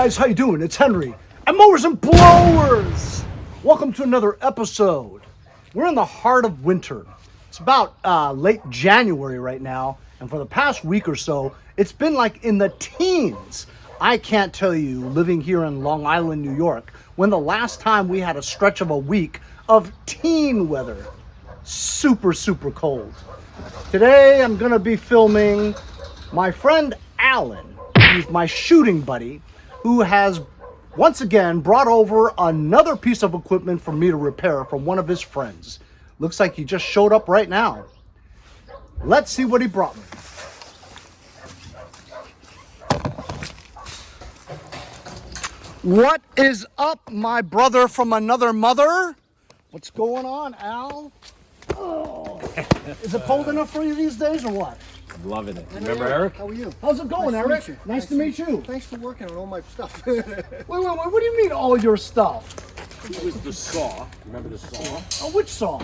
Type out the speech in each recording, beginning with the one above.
guys, how you doing? It's Henry and Mowers and Blowers. Welcome to another episode. We're in the heart of winter. It's about late January right now, and for the past week or so, it's been like in the teens. I can't tell you, living here in Long Island, New York, when the last time we had a stretch of a week of teen weather. Super, super cold. Today, I'm gonna be filming my friend Alan. He's my shooting buddy, who has once again brought over another piece of equipment for me to repair from one of his friends. Looks like he just showed up right now. Let's see what he brought me. What is up, my brother from another mother? What's going on, Al? Oh. Is it cold enough for you these days or what? I'm loving it. Remember Eric? How are you? How's it going, Eric? Nice to meet you. Thanks for working on all my stuff. Wait, what do you mean all your stuff? It was the saw. Remember the saw? Oh, which saw?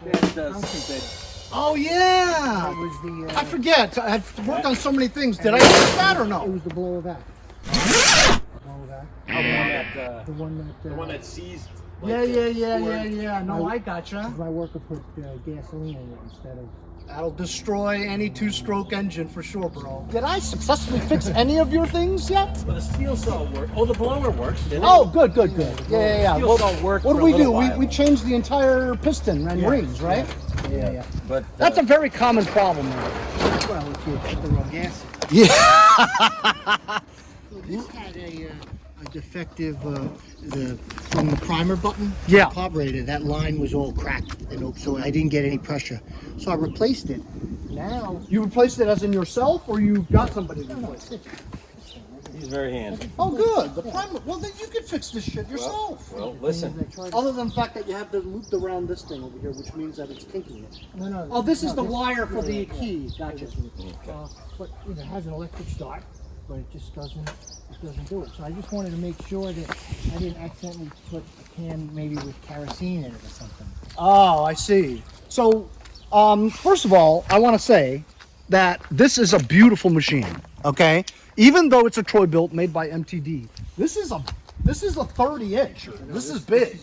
That, Oh, yeah. That was the. I forget. I've worked on so many things. Did I miss that or It no? was the blower vac. the The one that seized. Yeah. No, I gotcha. My worker put gasoline in it instead of. That'll destroy any two-stroke engine for sure, bro. Did I successfully fix any of your things yet? Well, the steel saw worked. Oh, the blower works. Didn't Oh, good. Yeah. Steel saw worked. What for do we a do? little We while. changed the entire piston and rings, right? Yeah. But That's a very common problem, man. Well, if you put the wrong gas in. Yeah. So this had a defective from the primer button. Yeah. The carburetor. That line was all cracked, so I didn't get any pressure. So I replaced it. Now. You replaced it as in yourself, or you got somebody to replace it? he's very handy. Oh, good. The primer. Well, then you could fix this shit yourself. Well, listen. Other than the fact that you have to loop around this thing over here, which means that it's kinking it. No. Oh, this is the wire for the key. Gotcha. But it has an electric start, but it just doesn't do it. So I just wanted to make sure that I didn't accidentally put a can maybe with kerosene in it or something. Oh, I see. So, first of all, I want to say that this is a beautiful machine. Okay, even though it's a Troybilt made by MTD, this is a 30-inch. This is big.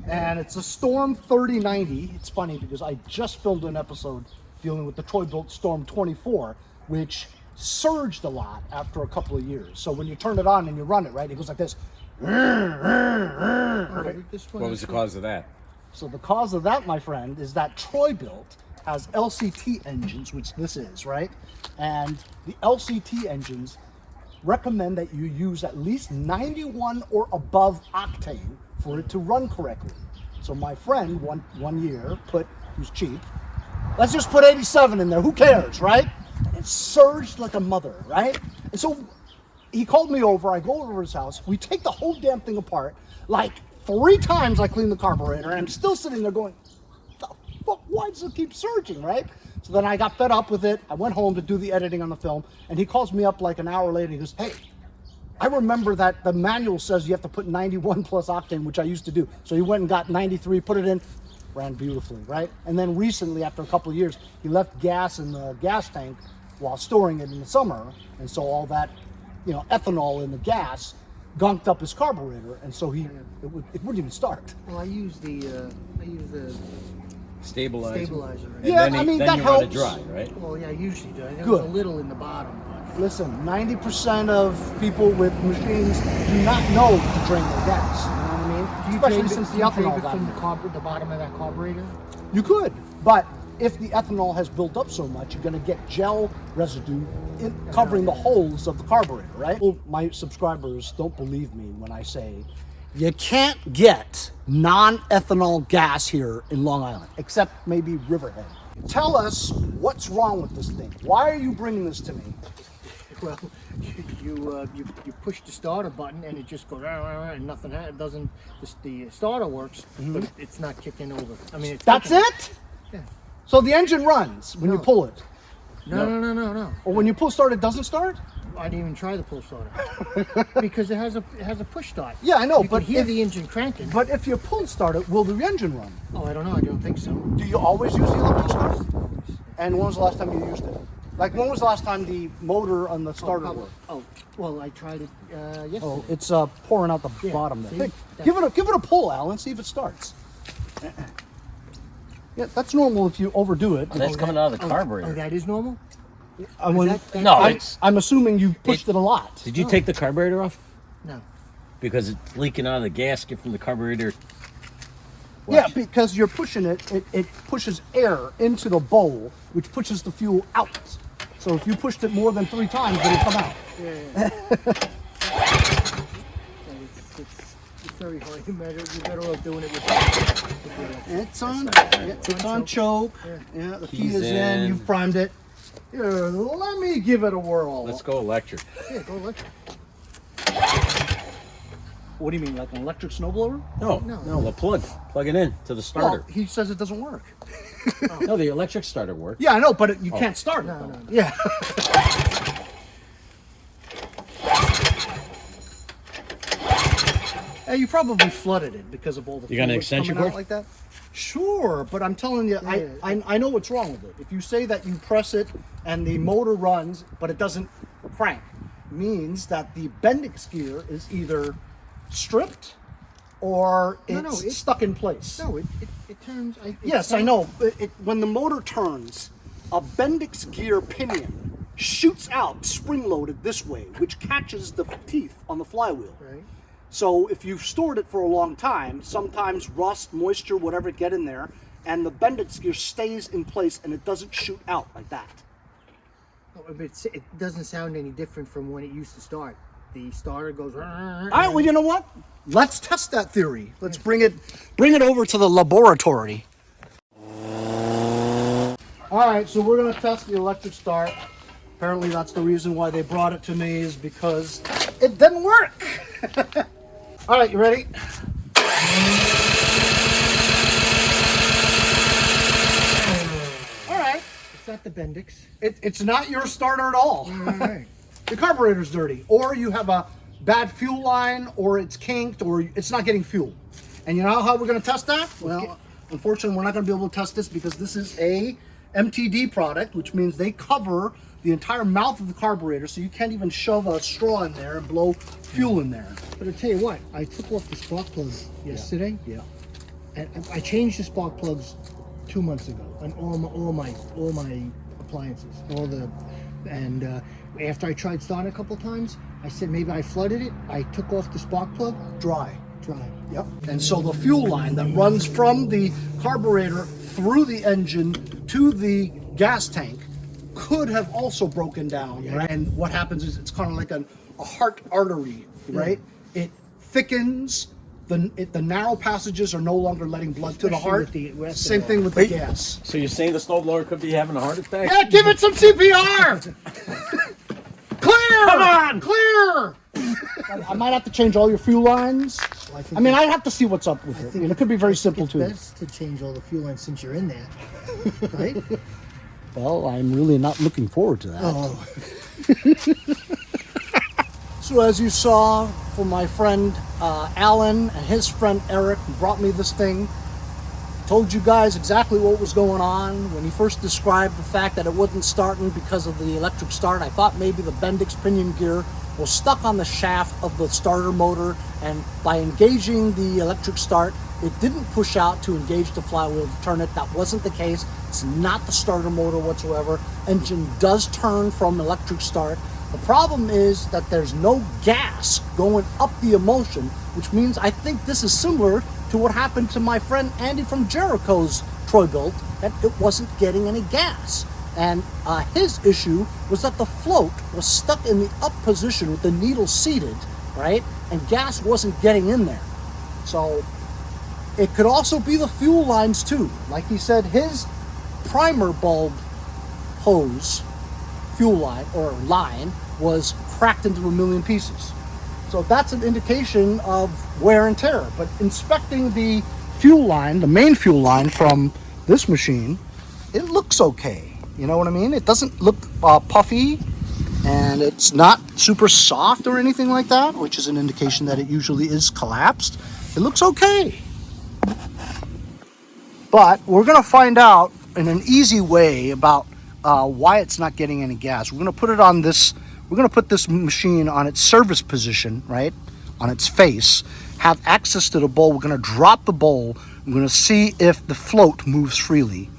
And it's a Storm 3090. It's funny because I just filmed an episode dealing with the Troybilt Storm 24, which surged a lot after a couple of years. So when you turn it on and you run it, right, it goes like this. What was the cause of that? So the cause of that, my friend, is that Troybilt has LCT engines, which this is, right? And the LCT engines recommend that you use at least 91 or above octane for it to run correctly. So my friend, one year, who's cheap, let's just put 87 in there, who cares, right? It surged like a mother, right? And so he called me over, I go over to his house, we take the whole damn thing apart, like 3 times I clean the carburetor, and I'm still sitting there going, the fuck, why does it keep surging, right? So then I got fed up with it, I went home to do the editing on the film, and he calls me up like an hour later, he goes, hey, I remember that the manual says you have to put 91 plus octane, which I used to do. So he went and got 93, put it in, ran beautifully, right? And then recently, after a couple of years, he left gas in the gas tank while storing it in the summer, and so all that, ethanol in the gas gunked up his carburetor, and so it wouldn't even start. Well, I use the Stabilizer. stabilizer. Yeah, Then I mean, then that you run it helps. dry, right? Well, yeah, I usually do. There Good. was a little in the bottom, but Listen, 90% of people with machines do not know to drain their gas. You know what I mean? Especially since the ethanol got from in. the bottom of that carburetor. You could, but if the ethanol has built up so much, you're going to get gel residue covering the holes of the carburetor, right? Well, my subscribers don't believe me when I say you can't get non-ethanol gas here in Long Island, except maybe Riverhead. Tell us what's wrong with this thing. Why are you bringing this to me? Well, you push the starter button and it just goes and nothing. It doesn't. The starter works, but it's not kicking over. I mean, That's it? Yeah. So the engine runs when you No. pull it, No. or when you pull start, it doesn't start? I didn't even try the pull starter because it has a push start. Yeah, I know, You but can hear if- the engine cranking. But if you pull start it, will the engine run? Oh, I don't know. I don't think so. Do you always use the electric start? And when was the last time you used it? Like, when was the last time the motor on the starter worked? Oh, well, I tried it yesterday. Oh, it's pouring out the Yeah, bottom there. see? Hey, give it a pull, Alan. See if it starts. Yeah, that's normal if you overdo it. That's coming out of the Oh, carburetor. that is normal? No, I'm assuming you pushed it a lot. Did you take the carburetor off? No. Because it's leaking out of the gasket from the carburetor. Yeah, because you're pushing it pushes air into the bowl, which pushes the fuel out. So if you pushed it more than 3 times, it'll come out. Yeah. It's very hard. You're better off doing it with It's on choke. Yeah, the key is in. You've primed it. Here, let me give it a whirl. Let's go electric. Yeah, go electric. What do you mean, like an electric snowblower? No, the plug. Plug it in to the starter. Well, he says it doesn't work. No, the electric starter works. Yeah, I know, but you can't start it. No. Yeah. Hey, you probably flooded it because of all the. You got an fluid extension coming out cord? like that? Sure, but I'm telling you, I know what's wrong with it. If you say that you press it and the motor runs, but it doesn't crank, means that the Bendix gear is either stripped or it's stuck in place. No, it turns. Yes, I know. When the motor turns, a Bendix gear pinion shoots out spring-loaded this way, which catches the teeth on the flywheel. Right. So if you've stored it for a long time, sometimes rust, moisture, whatever get in there, and the Bendix gear stays in place and it doesn't shoot out like that. Oh, but it doesn't sound any different from when it used to start. The starter goes. All right, well, you know what? Let's test that theory. Let's bring it over to the laboratory. All right, so we're gonna test the electric start. Apparently that's the reason why they brought it to me, is because it didn't work. All right, you ready? All right. It's not the Bendix. It's not your starter at all. All right. The carburetor's dirty, or you have a bad fuel line, or it's kinked, or it's not getting fuel. And you know how we're going to test that? Well, unfortunately, we're not going to be able to test this because this is a MTD product, which means they cover the entire mouth of the carburetor, so you can't even shove a straw in there and blow fuel in there. But I tell you what, I took off the spark plugs yesterday. Yeah. And I changed the spark plugs 2 months ago on all my appliances, after I tried starting a couple times, I said maybe I flooded it. I took off the spark plug. Dry. Yep. And so the fuel line that runs from the carburetor through the engine to the gas tank could have also broken down. Yeah. Right? And what happens is it's kind of like a heart artery, right? Yeah. It thickens. The narrow passages are no longer letting blood to the Especially heart. with the rest of Same the- thing with the gas. So you're saying the snowblower could be having a heart attack? Yeah, give it some CPR! Clear! Come on! Clear! I might have to change all your fuel lines. Well, I mean, I'd have to see what's up with it. I mean, it could be very simple It's too. best to change all the fuel lines since you're in there, right? Well, I'm really not looking forward to that. Oh. So as you saw from my friend Alan and his friend Eric, who brought me this thing, told you guys exactly what was going on. When he first described the fact that it wasn't starting because of the electric start, I thought maybe the Bendix pinion gear was stuck on the shaft of the starter motor, and by engaging the electric start, it didn't push out to engage the flywheel to turn it. That wasn't the case. It's not the starter motor whatsoever. Engine does turn from electric start. The problem is that there's no gas going up the emulsion, which means I think this is similar to what happened to my friend Andy from Jericho's Troybilt, that it wasn't getting any gas. And his issue was that the float was stuck in the up position with the needle seated, right? And gas wasn't getting in there. So it could also be the fuel lines too. Like he said, his primer bulb hose fuel line or line was cracked into a million pieces. So that's an indication of wear and tear. But inspecting the fuel line, the main fuel line from this machine, it looks okay. You know what I mean? It doesn't look puffy, and it's not super soft or anything like that, which is an indication that it usually is collapsed. It looks okay. But we're gonna find out in an easy way about why it's not getting any gas. We're going to put it on this. We're going to put this machine on its service position, right, on its face. Have access to the bowl. We're going to drop the bowl. We're going to see if the float moves freely.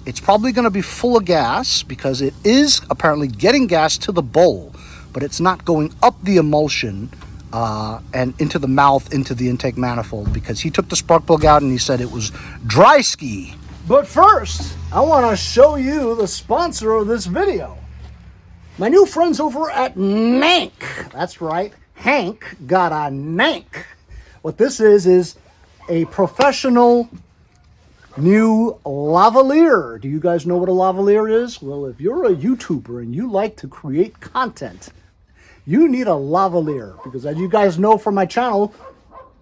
It's probably going to be full of gas because it is apparently getting gas to the bowl, but it's not going up the emulsion and into the mouth, into the intake manifold, because he took the spark plug out and he said it was dry ski. But first, I want to show you the sponsor of this video. My new friends over at Nank. That's right, Hank got a Nank. What this is a professional new lavalier. Do you guys know what a lavalier is? Well, if you're a YouTuber and you like to create content, you need a lavalier, because as you guys know from my channel,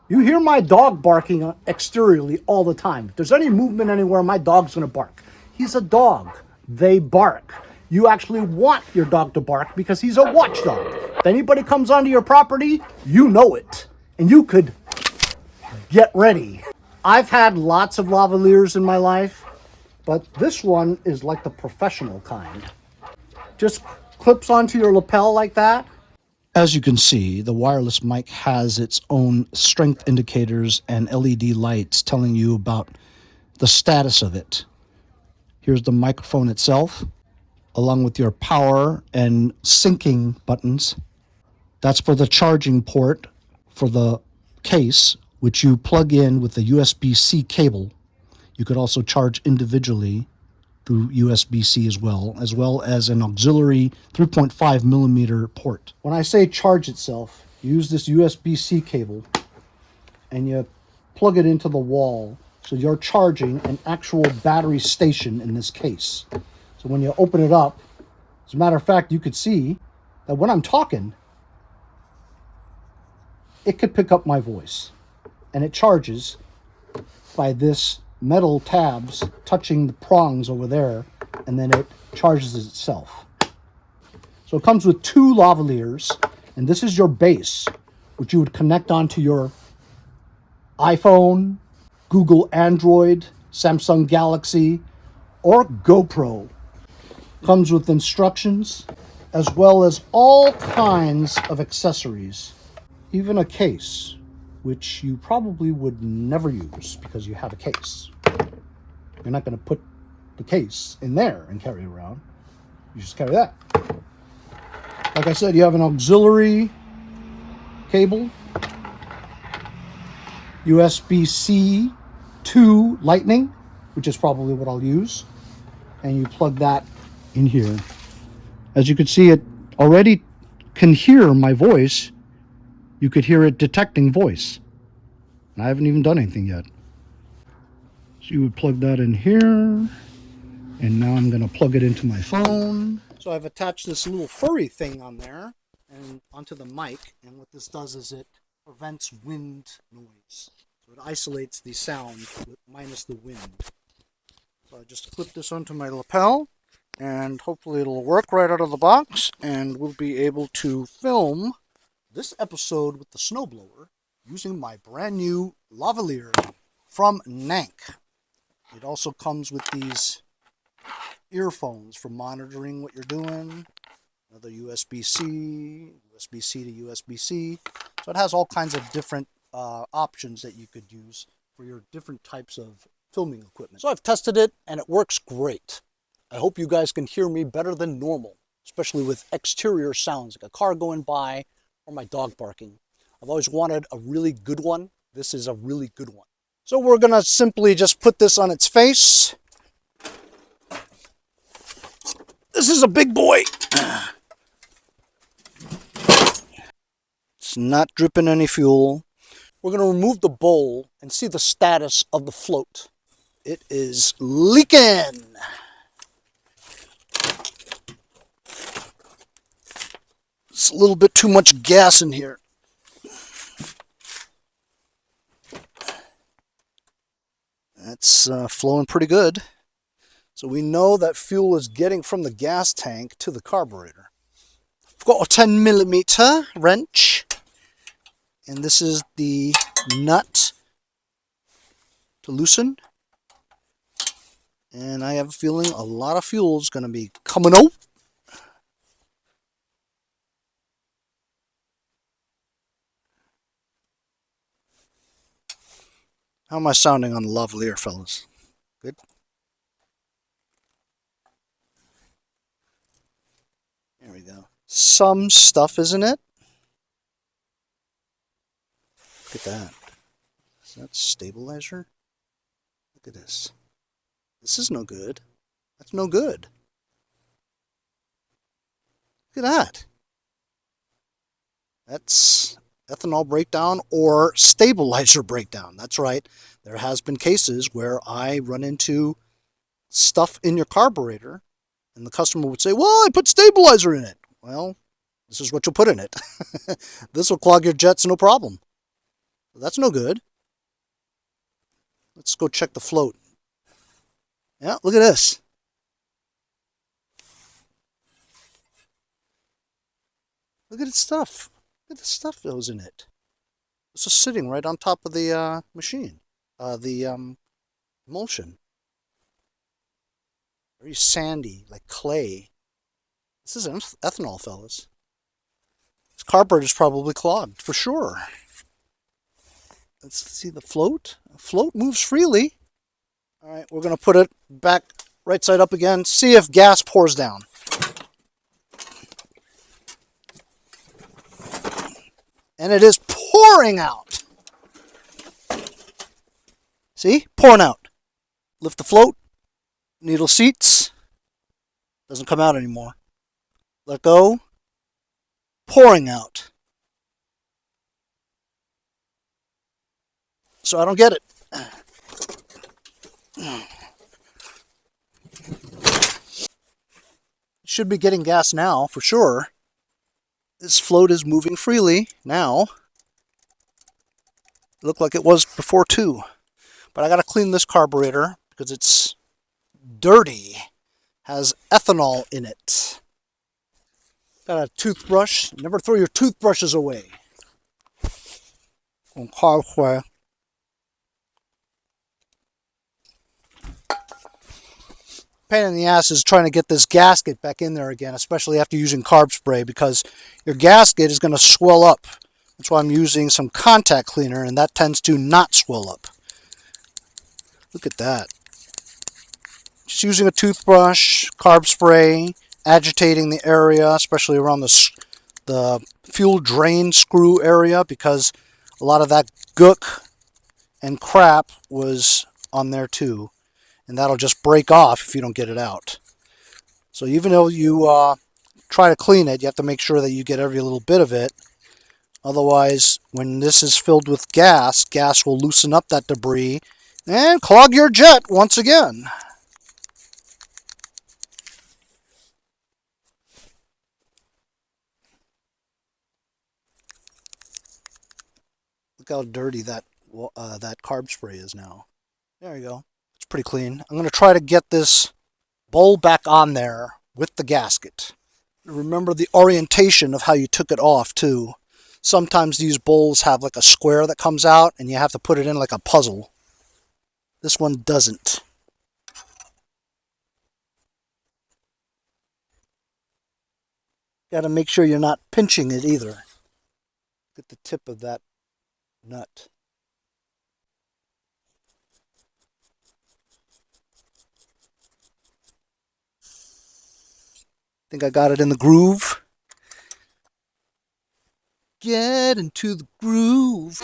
you hear my dog barking exteriorly all the time. If there's any movement anywhere, my dog's gonna bark. He's a dog. They bark. You actually want your dog to bark because he's a watchdog. If anybody comes onto your property, you know it. And you could get ready. I've had lots of lavaliers in my life, but this one is like the professional kind. Just clips onto your lapel like that. As you can see, the wireless mic has its own strength indicators and LED lights telling you about the status of it. Here's the microphone itself, along with your power and syncing buttons. That's for the charging port for the case, which you plug in with the USB-C cable. You could also charge individually through USB-C as well as an auxiliary 3.5 millimeter port. When I say charge itself, you use this USB-C cable and you plug it into the wall, so you're charging an actual battery station in this case. So when you open it up, as a matter of fact, you could see that when I'm talking, it could pick up my voice, and it charges by this metal tabs touching the prongs over there, and then it charges itself. So it comes with two lavaliers, and this is your base, which you would connect onto your iPhone, Google Android, Samsung Galaxy, or GoPro. Comes with instructions, as well as all kinds of accessories, even a case, which you probably would never use because you have a case. You're not going to put the case in there and carry it around. You just carry that. Like I said, you have an auxiliary cable, USB-C to Lightning, which is probably what I'll use, and you plug that in here. As you can see, it already can hear my voice. You could hear it detecting voice. And I haven't even done anything yet. So you would plug that in here, and now I'm going to plug it into my phone. So I've attached this little furry thing on there and onto the mic, and what this does is it prevents wind noise. So it isolates the sound minus the wind. So I just clip this onto my lapel, and hopefully it'll work right out of the box, and we'll be able to film this episode with the Snowblower using my brand new lavalier from Nank. It also comes with these earphones for monitoring what you're doing. Another USB-C, USB-C to USB-C. So it has all kinds of different options that you could use for your different types of filming equipment. So I've tested it and it works great. I hope you guys can hear me better than normal, especially with exterior sounds like a car going by or my dog barking. I've always wanted a really good one. This is a really good one. So we're going to simply just put this on its face. This is a big boy. It's not dripping any fuel. We're going to remove the bowl and see the status of the float. It is leaking. It's a little bit too much gas in here. That's flowing pretty good. So we know that fuel is getting from the gas tank to the carburetor. I've got a 10 millimeter wrench, and this is the nut to loosen. And I have a feeling a lot of fuel is going to be coming out. How am I sounding on the lavalier, fellas? Good? There we go. Some stuff, isn't it? Look at that. Is that stabilizer? Look at this. This is no good. That's no good. Look at that. That's ethanol breakdown or stabilizer breakdown. That's right. There has been cases where I run into stuff in your carburetor and the customer would say, well, I put stabilizer in it. Well, this is what you'll put in it. This will clog your jets, no problem. That's no good. Let's go check the float. Yeah, look at this. Look at the stuff. Look at the stuff that was in it. This is sitting right on top of the machine. The emulsion. Very sandy, like clay. This is ethanol, fellas. This carburetor is probably clogged, for sure. Let's see the float. The float moves freely. All right, we're going to put it back right side up again. See if gas pours down. And it is pouring out. See? Pouring out. Lift the float. Needle seats. Doesn't come out anymore. Let go. Pouring out. So I don't get it. Should be getting gas now, for sure. This float is moving freely now. Looked like it was before too. But I gotta clean this carburetor because it's dirty. Has ethanol in it. Got a toothbrush. Never throw your toothbrushes away. Pain in the ass is trying to get this gasket back in there again, especially after using carb spray, because your gasket is going to swell up. That's why I'm using some contact cleaner, and that tends to not swell up. Look at that. Just using a toothbrush, carb spray, agitating the area, especially around the fuel drain screw area, because a lot of that gook and crap was on there too. And that'll just break off if you don't get it out. So even though you try to clean it, you have to make sure that you get every little bit of it. Otherwise, when this is filled with gas, gas will loosen up that debris and clog your jet once again. Look how dirty that carb spray is now. There you go. It's pretty clean. I'm going to try to get this bowl back on there with the gasket. Remember the orientation of how you took it off too. Sometimes these bowls have like a square that comes out and you have to put it in like a puzzle. This one doesn't. Got to make sure you're not pinching it either. Get the tip of that nut. Think I got it in the groove. Get into the groove.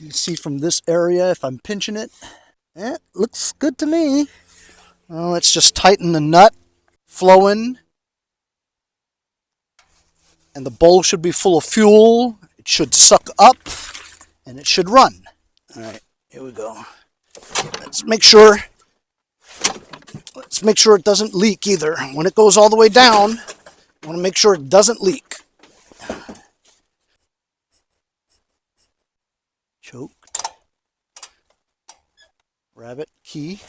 You can see from this area if I'm pinching it. Looks good to me. Well, let's just tighten the nut, flowing. And the bowl should be full of fuel. It should suck up and it should run. All right, here we go. Let's make sure it doesn't leak either. When it goes all the way down, I want to make sure it doesn't leak. Choked. Rabbit key.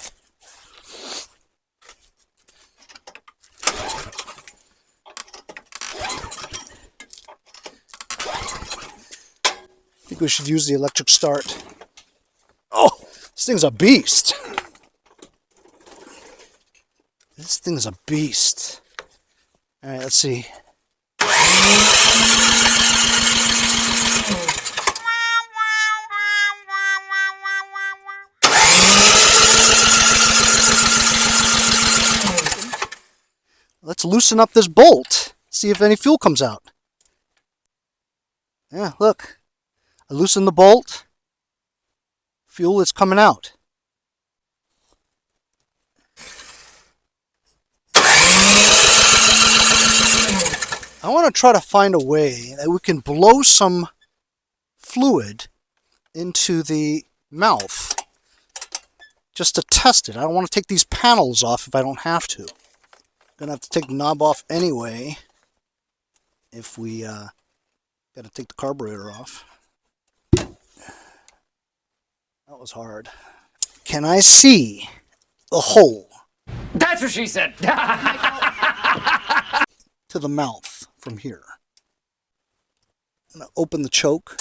I think we should use the electric start. Oh, this thing's a beast. This thing's a beast. All right, let's see. Let's loosen up this bolt. See if any fuel comes out. Yeah, look. I loosen the bolt. Fuel is coming out. I want to try to find a way that we can blow some fluid into the mouth just to test it. I don't want to take these panels off if I don't have to. I'm going to have to take the knob off anyway if we got to take the carburetor off. That was hard. Can I see the hole? That's what she said. To the mouth from here. I'm going to open the choke.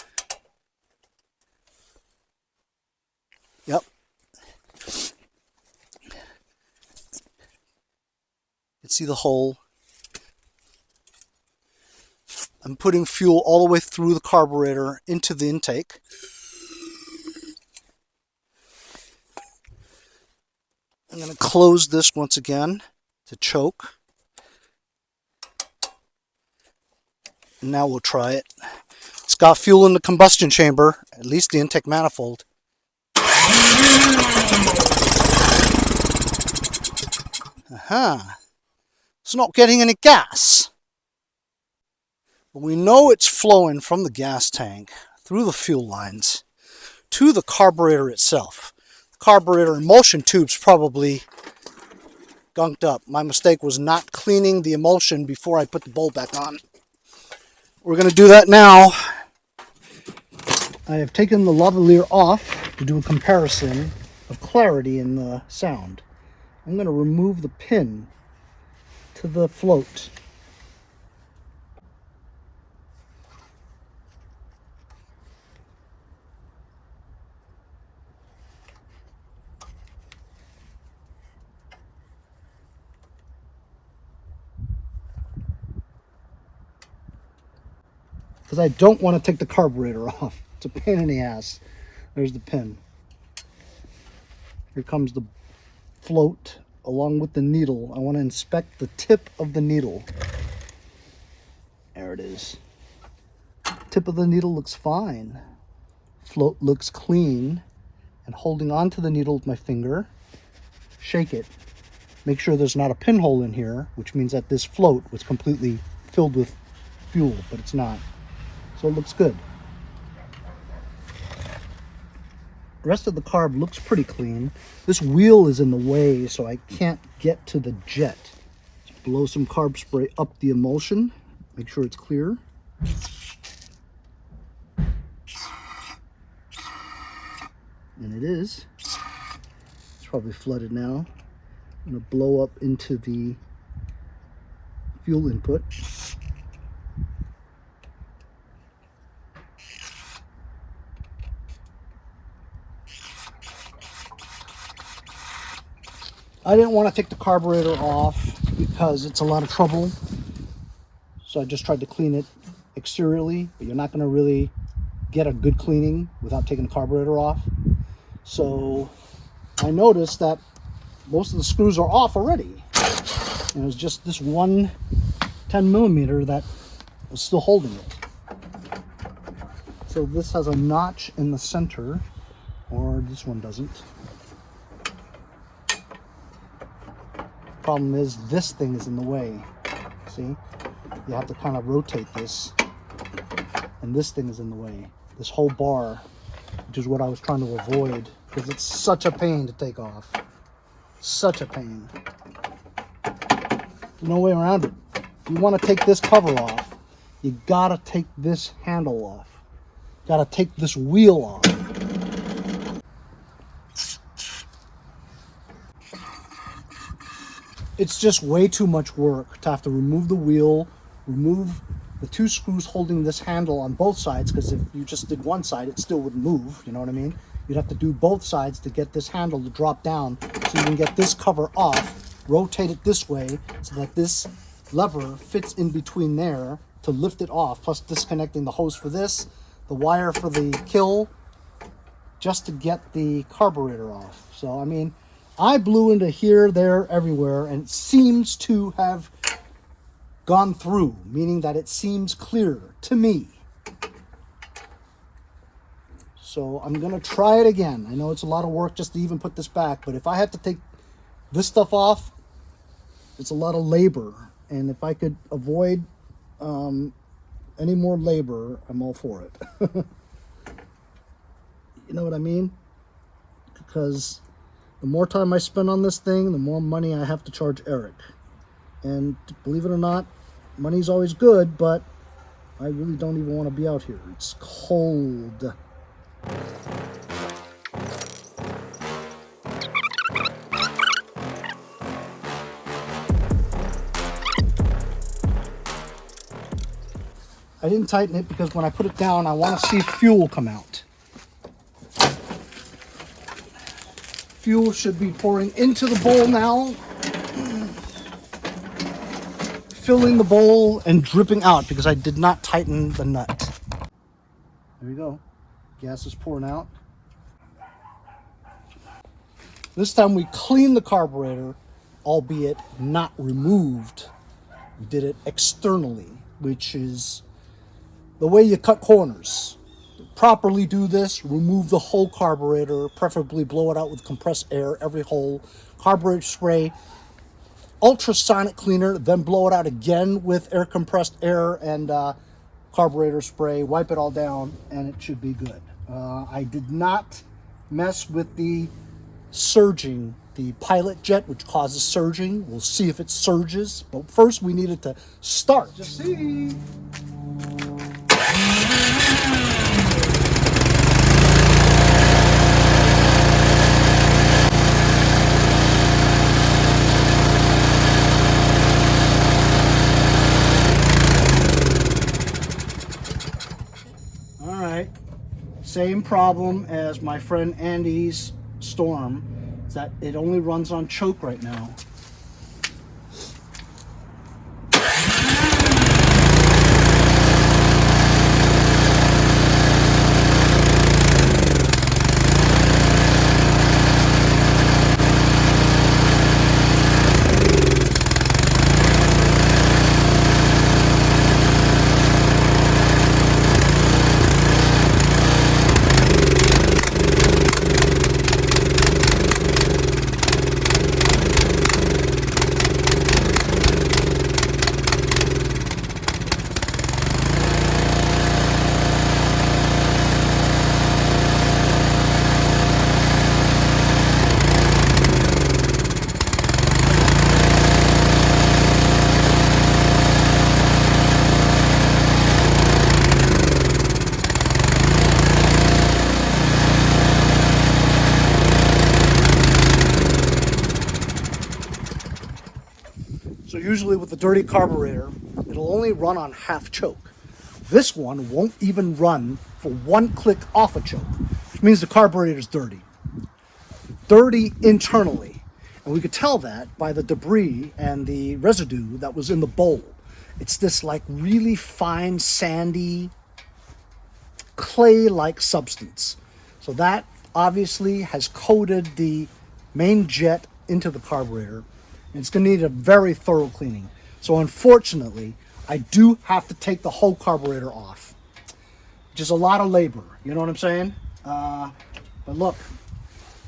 Yep. You can see the hole. I'm putting fuel all the way through the carburetor into the intake. I'm going to close this once again to choke. And now we'll try it. It's got fuel in the combustion chamber, at least the intake manifold. Aha. It's not getting any gas. But we know it's flowing from the gas tank through the fuel lines to the carburetor itself. The carburetor emulsion tube's probably gunked up. My mistake was not cleaning the emulsion before I put the bolt back on. We're going to do that now. I have taken the lavalier off to do a comparison of clarity in the sound. I'm going to remove the pin to the float. Because I don't want to take the carburetor off. It's a pain in the ass. There's the pin. Here comes the float along with the needle. I want to inspect the tip of the needle. There it is. Tip of the needle looks fine. Float looks clean. And holding onto the needle with my finger, shake it. Make sure there's not a pinhole in here, which means that this float was completely filled with fuel, but it's not. So it looks good. The rest of the carb looks pretty clean. This wheel is in the way, so I can't get to the jet. Just blow some carb spray up the emulsion. Make sure it's clear. And it is. It's probably flooded now. I'm going to blow up into the fuel input. I didn't want to take the carburetor off because it's a lot of trouble. So I just tried to clean it exteriorly, but you're not going to really get a good cleaning without taking the carburetor off. So I noticed that most of the screws are off already. And it was just this one 10 millimeter that was still holding it. So this has a notch in the center, or this one doesn't. Problem is, this thing is in the way. See? You have to kind of rotate this, and this thing is in the way. This whole bar, which is what I was trying to avoid, because it's such a pain to take off. Such a pain. There's no way around it. If you want to take this cover off, you gotta take this handle off. Gotta take this wheel off. It's just way too much work to have to remove the wheel, remove the 2 screws holding this handle on both sides, because if you just did one side, it still wouldn't move, you know what I mean? You'd have to do both sides to get this handle to drop down so you can get this cover off, rotate it this way so that this lever fits in between there to lift it off, plus disconnecting the hose for this, the wire for the kill, just to get the carburetor off. So, I mean, I blew into here, there, everywhere, and it seems to have gone through, meaning that it seems clear to me. So I'm gonna try it again. I know it's a lot of work just to even put this back, but if I have to take this stuff off, it's a lot of labor. And if I could avoid any more labor, I'm all for it. You know what I mean? Because the more time I spend on this thing, the more money I have to charge Eric. And believe it or not, money's always good, but I really don't even want to be out here. It's cold. I didn't tighten it because when I put it down, I want to see fuel come out. Fuel should be pouring into the bowl now, filling the bowl and dripping out because I did not tighten the nut. There we go. Gas is pouring out. This time we cleaned the carburetor, albeit not removed. We did it externally, which is the way you cut corners. Properly do this, remove the whole carburetor, preferably blow it out with compressed air, every hole, carburetor spray, ultrasonic cleaner, then blow it out again with air compressed air and carburetor spray, wipe it all down, and it should be good. I did not mess with the surging, the pilot jet, which causes surging. We'll see if it surges, but first we needed to start. Just see. Same problem as my friend Andy's Storm, is that it only runs on choke right now. So usually with the dirty carburetor, it'll only run on half choke. This one won't even run for one click off a choke, which means the carburetor's dirty. Dirty internally. And we could tell that by the debris and the residue that was in the bowl. It's this like really fine, sandy, clay-like substance. So that obviously has coated the main jet into the carburetor. And it's going to need a very thorough cleaning. So unfortunately, I do have to take the whole carburetor off, which is a lot of labor. You know what I'm saying? But look,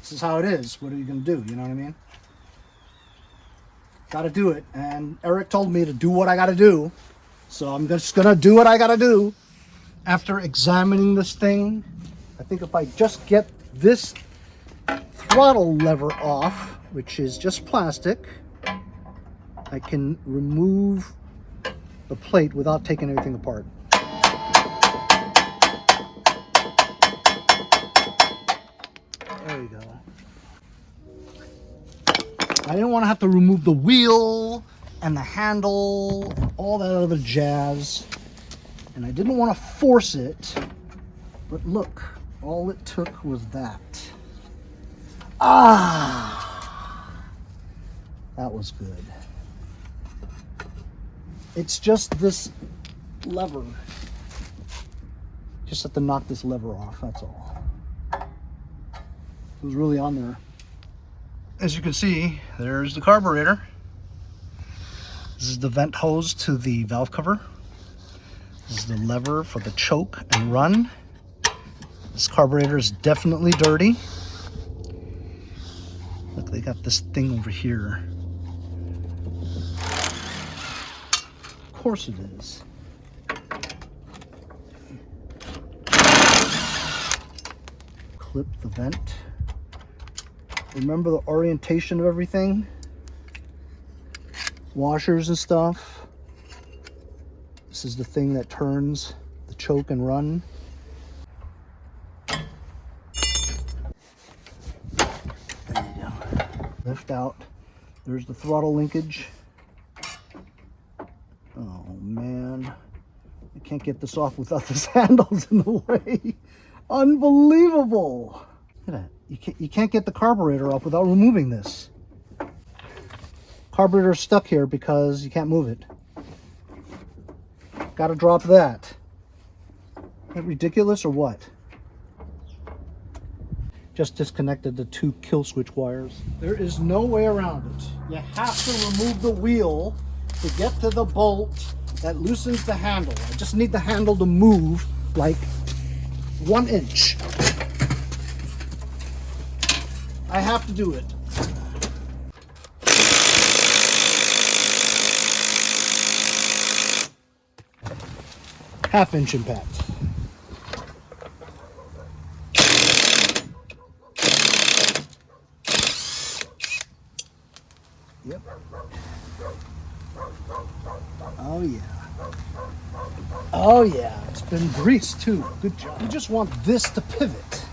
this is how it is. What are you going to do? You know what I mean? Got to do it. And Eric told me to do what I got to do. So I'm just going to do what I got to do. After examining this thing, I think if I just get this throttle lever off, which is just plastic, I can remove the plate without taking everything apart. There we go. I didn't want to have to remove the wheel and the handle and all that other jazz. And I didn't want to force it, but look, all it took was that. Ah! That was good. It's just this lever. Just have to knock this lever off, that's all. It was really on there. As you can see, there's the carburetor. This is the vent hose to the valve cover. This is the lever for the choke and run. This carburetor is definitely dirty. Look, they got this thing over here. Of course it is. Clip the vent. Remember the orientation of everything? Washers and stuff. This is the thing that turns the choke and run. There you go. Lift out. There's the throttle linkage. Oh man. I can't get this off without this handles in the way. Unbelievable. Look at that. You can't get the carburetor off without removing this. Carburetor's stuck here because you can't move it. Gotta drop that. Is that ridiculous or what? Just disconnected the 2 kill switch wires. There is no way around it. You have to remove the wheel to get to the bolt that loosens the handle. I just need the handle to move like 1 inch. I have to do it. Half-inch impact. Yep. Oh yeah. Oh yeah. It's been greased too. Good job. You just want this to pivot.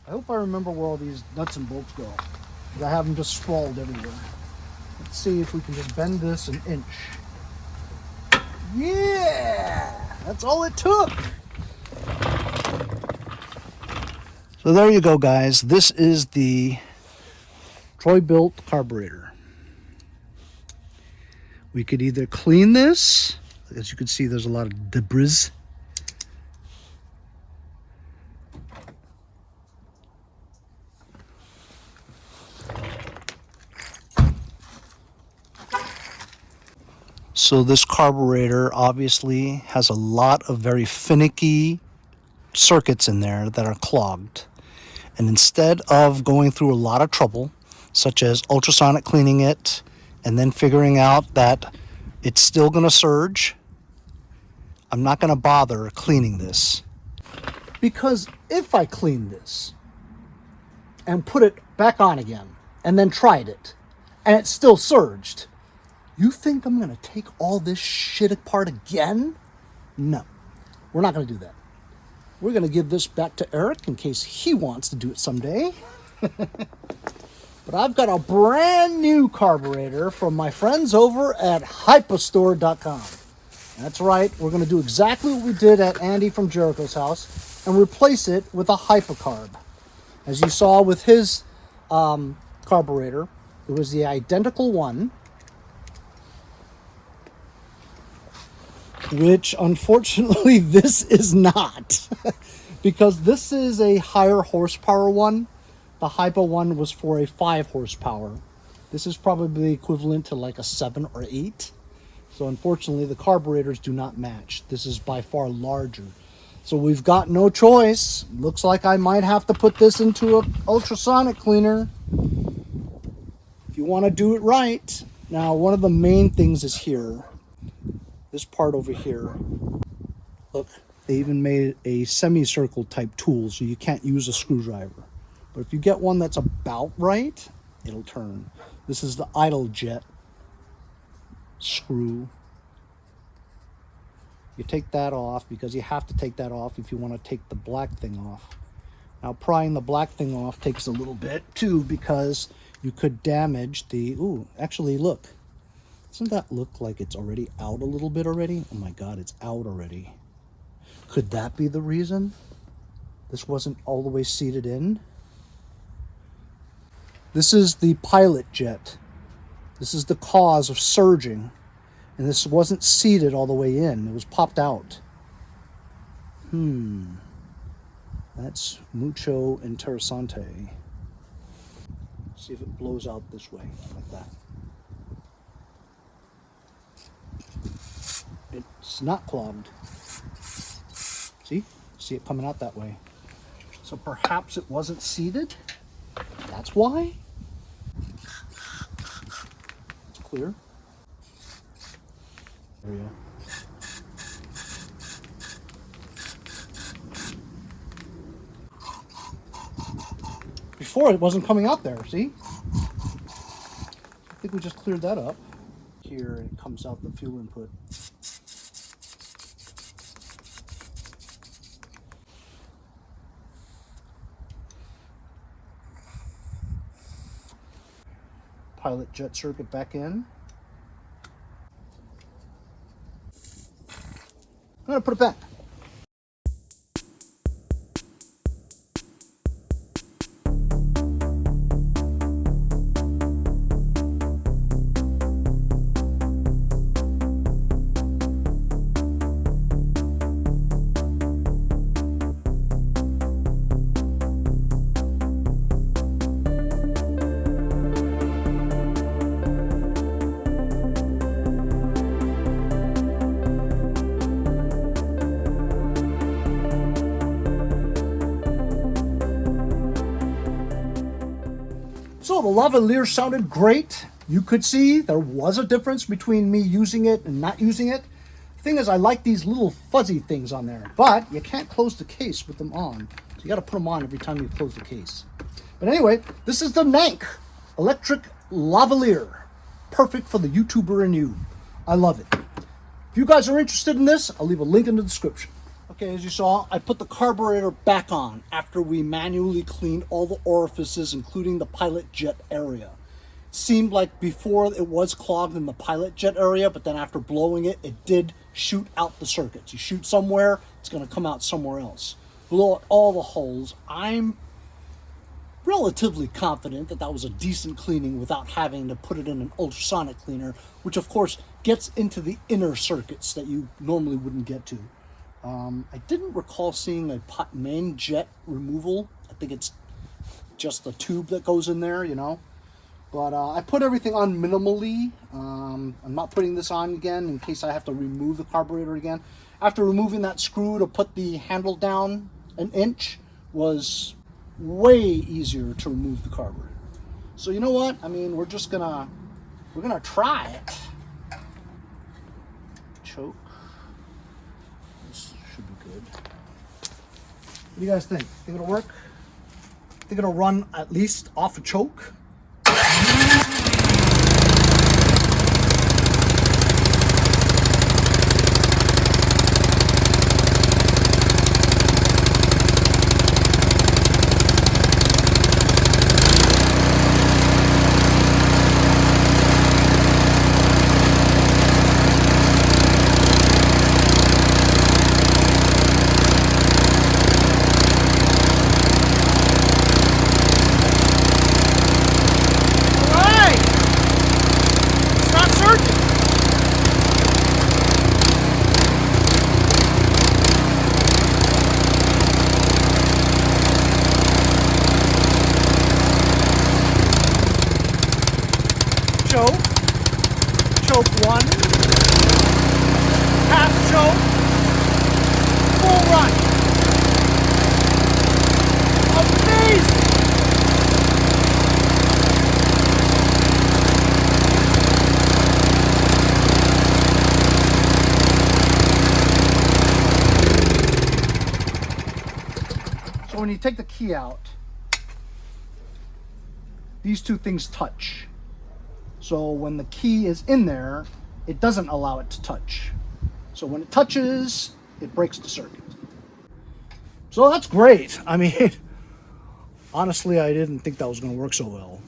I hope I remember where all these nuts and bolts go, because I have them just sprawled everywhere. Let's see if we can just bend this an inch. Yeah! That's all it took! So there you go, guys. This is the Troybilt carburetor. We could either clean this. As you can see, there's a lot of debris. So this carburetor obviously has a lot of very finicky circuits in there that are clogged. And instead of going through a lot of trouble, such as ultrasonic cleaning it, and then figuring out that it's still going to surge, I'm not going to bother cleaning this. Because if I clean this and put it back on again, and then tried it, and it still surged, you think I'm going to take all this shit apart again? No, we're not going to do that. We're going to give this back to Eric in case he wants to do it someday. But I've got a brand new carburetor from my friends over at HIPAstore.com. That's right, we're going to do exactly what we did at Andy from Jericho's house and replace it with a HIPA carb. As you saw with his carburetor, it was the identical one, which unfortunately this is not. Because this is a higher horsepower one. The HIPA one was for a 5 horsepower. This is probably equivalent to like a 7 or 8. So unfortunately the carburetors do not match. This is by far larger. So we've got no choice. Looks like I might have to put this into an ultrasonic cleaner if you want to do it right. Now, one of the main things is here. This part over here. Look, they even made a semicircle type tool so you can't use a screwdriver. But if you get one that's about right, it'll turn. This is the idle jet screw. You take that off because you have to take that off if you want to take the black thing off. Now, prying the black thing off takes a little bit too, because you could damage the, ooh, actually look, Doesn't that look like it's already out a little bit already? Oh my God, it's out already. Could that be the reason this wasn't all the way seated in? This is the pilot jet. This is the cause of surging. And this wasn't seated all the way in. It was popped out. That's mucho interesante. See if it blows out this way, like that. It's not clogged. See? See it coming out that way. So perhaps it wasn't seated? That's why? It's clear. There you go. Before it wasn't coming out there, see? I think we just cleared that up. Here it comes out the fuel input. Pilot jet circuit back in. I'm gonna put it back. So the Lavalier sounded great. You could see there was a difference between me using it and not using it. The thing is, I like these little fuzzy things on there, but you can't close the case with them on. So you got to put them on every time you close the case. But anyway, this is the Nank electric Lavalier. Perfect for the YouTuber in you. I love it. If you guys are interested in this, I'll leave a link in the description. Okay, as you saw, I put the carburetor back on after we manually cleaned all the orifices, including the pilot jet area. Seemed like before it was clogged in the pilot jet area, but then after blowing it, it did shoot out the circuits. You shoot somewhere, it's going to come out somewhere else. Blow out all the holes. I'm relatively confident that that was a decent cleaning without having to put it in an ultrasonic cleaner, which of course gets into the inner circuits that you normally wouldn't get to. I didn't recall seeing a main jet removal. I think it's just the tube that goes in there, you know. But I put everything on minimally. I'm not putting this on again in case I have to remove the carburetor again. After removing that screw to put the handle down an inch was way easier to remove the carburetor. So you know what? I mean, we're gonna try it. Choke. This should be good. What do you guys think? Think it'll work? Think it'll run at least off a choke? Choke one, half choke, full run. Amazing! So when you take the key out, these two things touch. So when the key is in there, it doesn't allow it to touch. So when it touches, it breaks the circuit. So that's great. I mean, honestly, I didn't think that was going to work so well.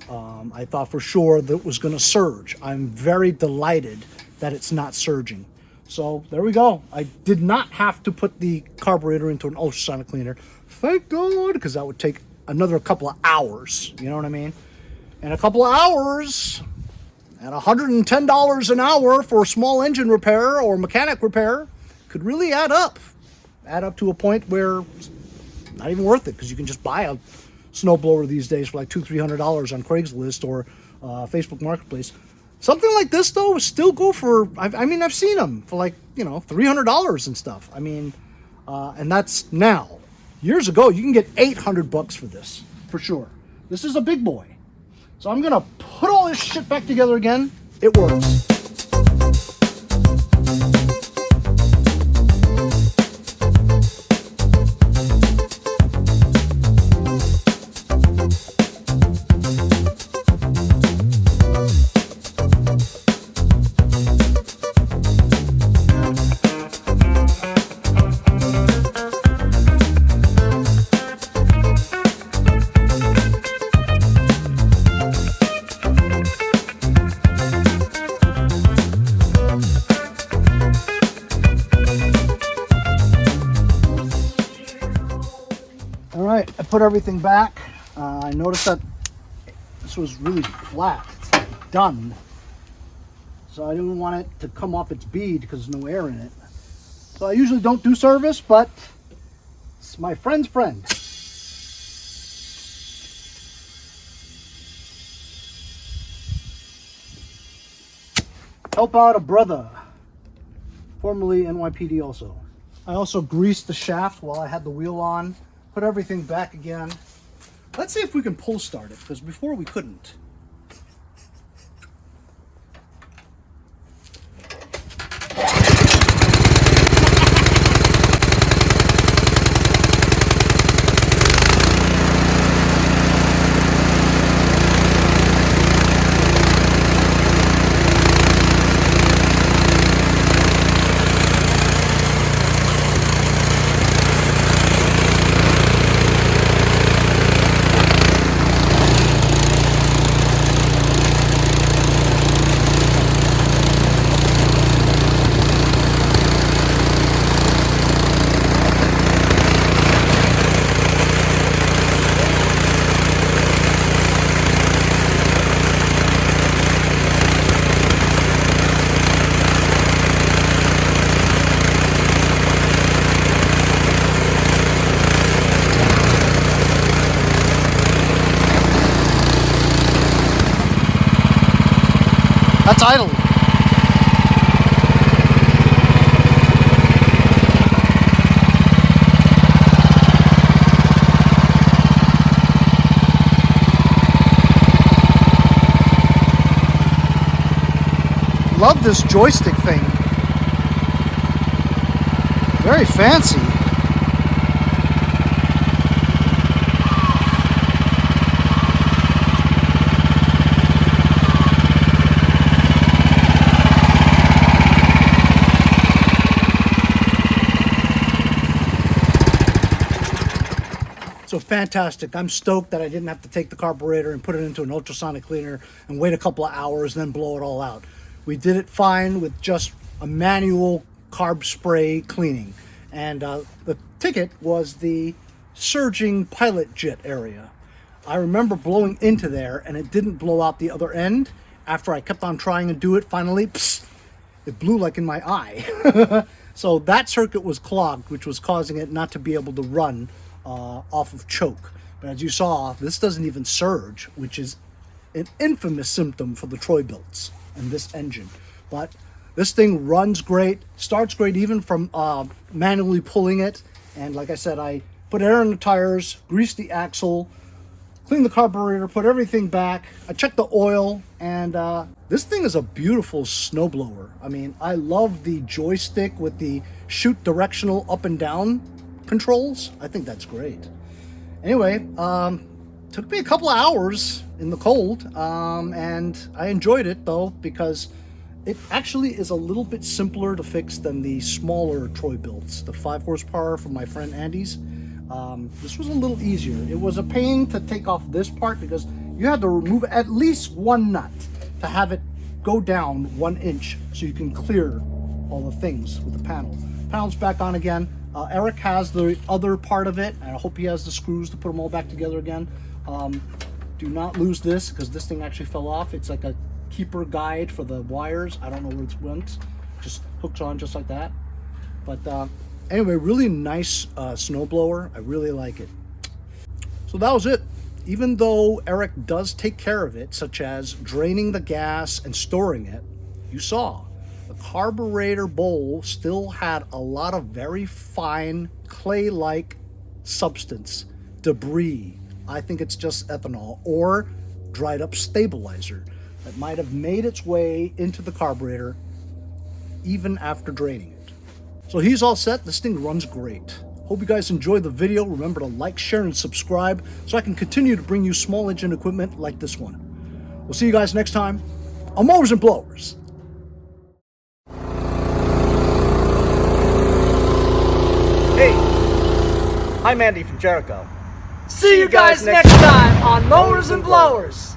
I thought for sure that it was going to surge. I'm very delighted that it's not surging. So there we go. I did not have to put the carburetor into an ultrasonic cleaner. Thank God, because that would take another couple of hours. You know what I mean? And a couple of hours at $110 an hour for small engine repair or mechanic repair could really add up to a point where it's not even worth it, because you can just buy a snowblower these days for like $200-300 on Craigslist or Facebook Marketplace. Something like this though still go for, I mean, I've seen them for like, you know, $300 and stuff. I mean, and that's now. Years ago, you can get $800 for this for sure. This is a big boy. So I'm gonna put all this shit back together again. It works. All right, I put everything back. I noticed that this was really flat. It's like done. So I didn't want it to come off its bead because there's no air in it. So I usually don't do service, but it's my friend's friend. Help out a brother, formerly NYPD also. I also greased the shaft while I had the wheel on. Put everything back again. Let's see if we can pull start it, because before we couldn't. That's idle. Love this joystick thing. Very fancy. So fantastic. I'm stoked that I didn't have to take the carburetor and put it into an ultrasonic cleaner and wait a couple of hours and then blow it all out. We did it fine with just a manual carb spray cleaning. And the ticket was the surging pilot jet area. I remember blowing into there and it didn't blow out the other end. After I kept on trying to do it, finally, psst, it blew like in my eye. So that circuit was clogged, which was causing it not to be able to run off of choke. But as you saw, this doesn't even surge, which is an infamous symptom for the Troybilts and this engine. But this thing runs great, starts great even from manually pulling it. And like I said, I put air in the tires, greased the axle, cleaned the carburetor, put everything back. I checked the oil, and this thing is a beautiful snowblower. I mean, I love the joystick with the shoot directional up and down controls. I think that's great. Anyway, took me a couple of hours in the cold, and I enjoyed it though, because it actually is a little bit simpler to fix than the smaller Troybilts, the 5 horsepower from my friend Andy's. This was a little easier. It was a pain to take off this part because you had to remove at least one nut to have it go down 1 inch so you can clear all the things with the panel. Panel's back on again. Eric has the other part of it, and I hope he has the screws to put them all back together again. Do not lose this because this thing actually fell off. It's like a keeper guide for the wires. I don't know where it went. Just hooks on just like that. But anyway, really nice snowblower. I really like it. So that was it. Even though Eric does take care of it, such as draining the gas and storing it, you saw the carburetor bowl still had a lot of very fine clay-like substance, debris. I think it's just ethanol or dried up stabilizer that might have made its way into the carburetor even after draining it. So he's all set. This thing runs great. Hope you guys enjoyed the video. Remember to like, share, and subscribe so I can continue to bring you small engine equipment like this one. We'll see you guys next time on Mowers and Blowers. Hey, I'm Andy from Jericho. See you guys next time on Mowers and Blowers.